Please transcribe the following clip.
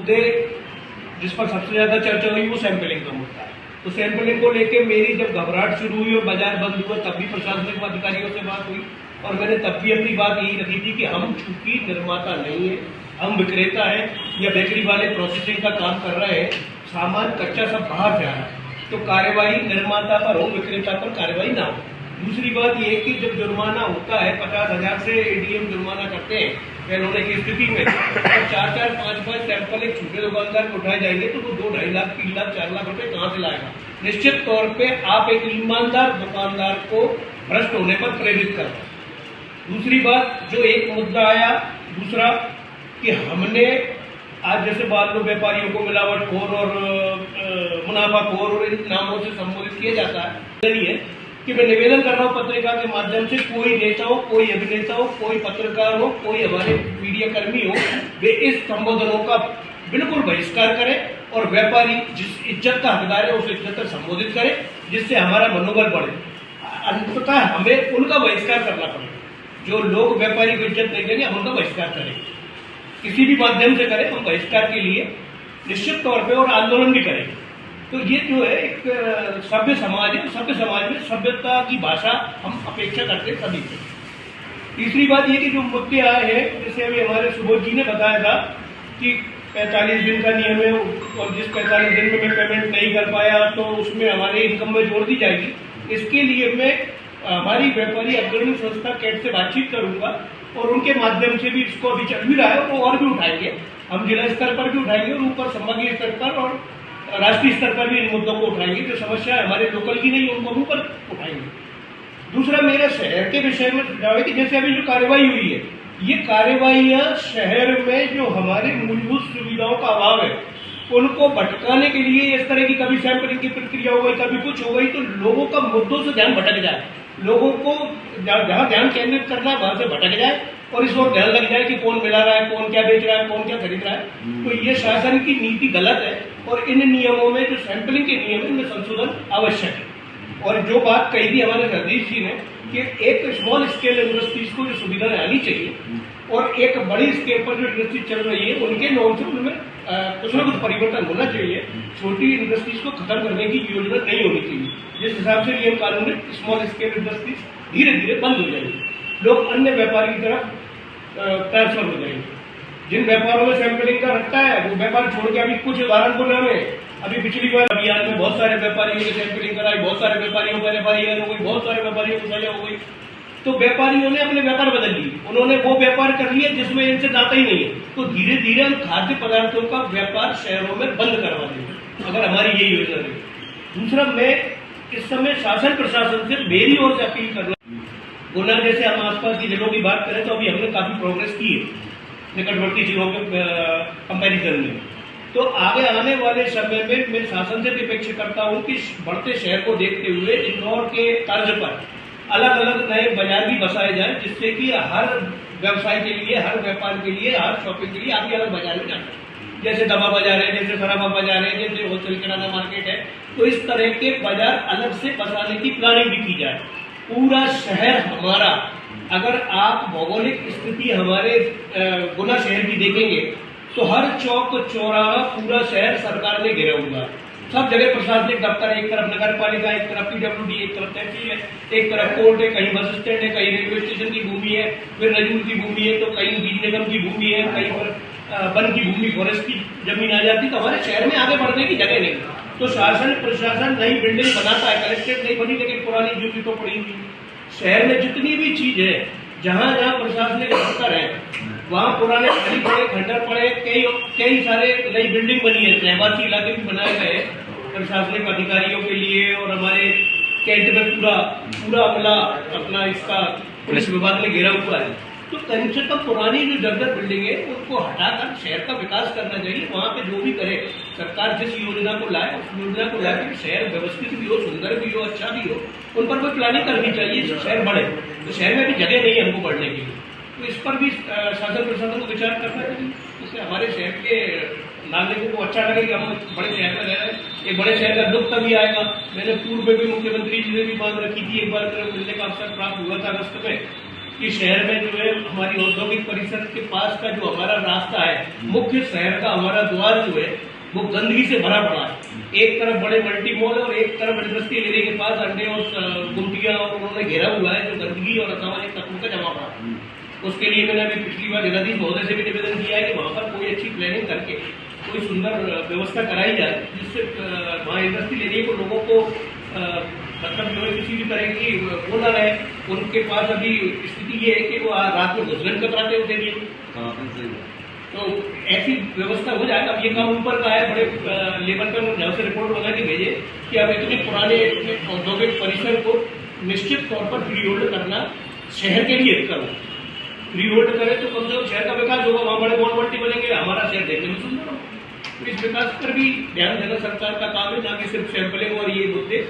मुद्दे जिस पर सबसे ज्यादा चर्चा हुई वो सैंपलिंग का मुद्दा है। तो सैंपलिंग को लेके मेरी जब घबराहट शुरू हुई और बाजार बंद हुआ तब भी प्रशासनिक अधिकारियों से बात हुई और मैंने तब भी अपनी बात यही रखी थी कि हम चूंकि निर्माता नहीं है, हम विक्रेता है या बेकरी वाले प्रोसेसिंग का काम कर रहे हैं, सामान कच्चा सब बाहर जा रहा है, तो कार्रवाई निर्माता पर हो, विक्रेता पर कार्रवाई ना हो। दूसरी बात यह कि जब जुर्माना होता है 50,000 से एडीएम जुर्माना करते हैं फेल होने की स्थिति में, और 4-4, 5-5 सैंपल एक छोटे दुकानदार को उठाए जाएंगे तो वो 2, 2.5 लाख, 3 लाख, 4 लाख रुपए कहाँ से लाएगा। निश्चित तौर पे आप एक ईमानदार दुकानदार को भ्रष्ट होने पर प्रेरित कर रहे हैं। दूसरी बात जो एक मुद्दा आया दूसरा कि हमने आज जैसे मान लो व्यापारियों को मिलावटखोर और मुनाफाखोर और इन नामों से संबोधित किया जाता है कि मैं निवेदन कर रहा हूं पत्रिका के माध्यम से, कोई नेता हो, कोई अभिनेता हो, कोई पत्रकार हो, कोई हमारे मीडिया कर्मी हो, वे इस संबोधनों का बिल्कुल बहिष्कार करें और व्यापारी जिस इज्जत का हकदार है उस इज्जत तक संबोधित करें जिससे हमारा मनोबल बढ़े। अंततः हमें उनका बहिष्कार करना पड़ेगा। जो लोग व्यापारी को इज्जत नहीं देंगे हम उनका बहिष्कार करेंगे, किसी भी माध्यम से करें। हम बहिष्कार के लिए निश्चित तौर पर और आंदोलन भी करेंगे। तो ये जो है एक सभ्य समाज है, सभ्य समाज में सभ्यता की भाषा हम अपेक्षा करते हैं सभी से। तीसरी बात ये कि जो मुद्दे आए हैं, जैसे अभी हमारे सुबोध जी ने बताया था कि 45 दिन का नियम है और जिस 45 दिन में मैं पेमेंट नहीं कर पाया तो उसमें हमारे इनकम में जोड़ दी जाएगी। इसके लिए मैं हमारी व्यापारी अग्रणी संस्था कैट से बातचीत करूंगा और उनके माध्यम से भी इसको अभी चल भी रहा है वो और भी उठाएंगे। हम जिला स्तर पर भी उठाएंगे और ऊपर संभागीय स्तर पर और राष्ट्रीय स्तर पर भी इन मुद्दों को उठाएंगे। जो समस्या हमारे लोकल की नहीं उनको ऊपर उठाएंगे। दूसरा मेरे शहर के विषय में सुझाव है कि जैसे अभी जो कार्रवाई हुई है, ये कार्रवाइयां शहर में जो हमारे मूलभूत सुविधाओं का अभाव है उनको भटकाने के लिए इस तरह की कभी सैंपलिंग की प्रक्रिया हो गई, कभी कुछ हो गई, तो लोगों का मुद्दों से ध्यान भटक जाए, लोगों को जहां ध्यान केंद्रित करना है वहां से भटक जाए और इस ओर ध्यान लग जाए कि कौन मिला रहा है, कौन क्या बेच रहा है, कौन क्या खरीद रहा है। तो ये शासन की नीति गलत है और इन नियमों में जो सैंपलिंग के नियम है इनमें संशोधन आवश्यक है। और जो बात कही थी हमारे हरदीप जी ने कि एक स्मॉल स्केल इंडस्ट्रीज को जो सुविधाएं आनी चाहिए और एक बड़ी स्केल पर जो इंडस्ट्री चल रही है उनके नॉर्म से उनमें कुछ ना कुछ परिवर्तन होना चाहिए। छोटी इंडस्ट्रीज को खत्म करने की योजना नहीं होनी चाहिए। जिस हिसाब से नियम कानून है स्मॉल स्केल इंडस्ट्रीज धीरे धीरे बंद हो जाएंगी, लोग अन्य व्यापारी की तरफ ट्रांसफर हो जाएंगे। जिन व्यापारों में सैंपलिंग का रखता है वो व्यापार छोड़ के, अभी कुछ उदाहरण बोला में, अभी पिछली बार अभियान में बहुत सारे व्यापारियों ने सैंपलिंग कराई, बहुत सारे व्यापारियों को एफआईआर हो गई, बहुत सारे व्यापारियों को सजा हो गई। तो व्यापारियों ने अपने व्यापार बदल लिए, उन्होंने वो व्यापार कर लिया जिसमें इनसे नाता ही नहीं है। तो धीरे धीरे हम खाद्य पदार्थों का व्यापार शहरों में बंद करवा देंगे अगर हमारी ये योजना है। दूसरा, मैं इस समय शासन प्रशासन से मेरी ओर से अपील कर रहा हूँ, गुना जैसे हम आसपास की जगहों की बात करें तो अभी हमने काफी प्रोग्रेस की है निकटवर्ती जिलों के कंपैरिजन में। तो आगे आने वाले समय में मैं शासन से भी अपेक्षा करता हूं कि बढ़ते शहर को देखते हुए इंदौर के तर्ज पर अलग अलग नए बाजार भी बसाए जाए जिससे कि हर व्यवसाय के लिए, हर व्यापार के लिए, हर शॉपिंग के लिए आगे अलग बाजार में जाना। जैसे दवा बाजार है, जैसे सराबा बाजार है, जैसे होलसेल किराना मार्केट है, तो इस तरह के बाजार अलग से बसाने की प्लानिंग भी की जाए। पूरा शहर हमारा, अगर आप भौगोलिक स्थिति हमारे गुना शहर की देखेंगे तो हर चौक चौराहा पूरा शहर सरकार ने घेरा हुआ है। सब जगह प्रशासनिक दफ्तर है, एक तरफ नगर पालिका, एक तरफ पीडब्ल्यूडी, एक तरफ तहसील है, एक तरफ कोर्ट है, कहीं बस स्टैंड है, कहीं रेलवे स्टेशन की भूमि है, फिर नजूल की भूमि है, तो कहीं बीज निगम की भूमि है, कहीं पर वन की भूमि, फॉरेस्ट की जमीन आ जाती। तो हमारे शहर में आगे बढ़ने की जगह नहीं। तो शासन प्रशासन नई बिल्डिंग बनाता है, कलेक्ट्रेट नहीं बनी लेकिन पुरानी जूती तो पड़ी हुई। शहर में जितनी भी चीज है, जहां जहां प्रशासनिक दफ्तर है वहां पुराने खाली पड़े, खंडर पड़े, कई सारे नई बिल्डिंग बनी है, रहवासी इलाके भी बनाए गए प्रशासनिक अधिकारियों के लिए। और हमारे कैंट में पूरा अमला अपना इसका पुलिस विभाग ने घेरा हुआ है। तो कम से कम पुरानी जो जर्जर बिल्डिंग है उनको हटाकर शहर का विकास करना चाहिए। वहां पे जो भी करे सरकार, जिस योजना को लाए उस योजना को लाकर शहर व्यवस्थित भी हो, सुंदर भी हो, अच्छा भी हो, उन पर कोई प्लानिंग करनी चाहिए, शहर बढ़े। तो शहर में भी जगह नहीं है हमको बढ़ने के लिए, तो इस पर भी शासन प्रशासन को विचार करना चाहिए। इससे हमारे शहर के नागरिकों को अच्छा लगे कि हम बड़े शहर में रह रहे हैं। एक बड़े शहर का दुख तभी आएगा। मैंने पूर्व में भी मुख्यमंत्री जी ने भी मांग रखी थी, एक बार मिलने का अवसर प्राप्त हुआ था अगस्त में, कि शहर में जो है हमारी औद्योगिक परिसर के पास का जो हमारा रास्ता है, मुख्य शहर का हमारा द्वार जो है वो गंदगी से भरा पड़ा है। एक तरफ बड़े मल्टी मॉल और एक तरफ इंडस्ट्रियल एरिया के पास अंडे और गुमटियां और उन्होंने घेरा हुआ है, जो गंदगी और असामाजिक तत्वों का जमा पड़ा है। उसके लिए मैंने अभी पिछली बार जिलाधीश महोदय से भी निवेदन किया है कि वहाँ पर कोई अच्छी प्लानिंग करके कोई सुंदर व्यवस्था कराई जाए, जिससे वहाँ इंडस्ट्रियल एरिया को लोगों को मतलब जो है किसी भी तरह की वो न रहे। उनके पास अभी स्थिति ये है कि वो रात में घुसलन कतराते होते लिए, तो ऐसी व्यवस्था हो जाए। अब ये काम ऊपर का है, बड़े लेवल पर जहाँ से रिपोर्ट बना के भेजे कि अब इतने पुराने औद्योगिक परिसर को निश्चित तौर पर फ्री होल्ड करना शहर के लिए करो। फ्री होल्ड करें तो कम से कम शहर का विकास होगा, वहाँ बड़े मॉल मल्टी बनेंगे, हमारा शहर देखने में सुंदर होगा। तो इस विकास पर भी ध्यान देना सरकार का काम है, ना कि सिर्फ सैंपलिंग और ये मुद्दे।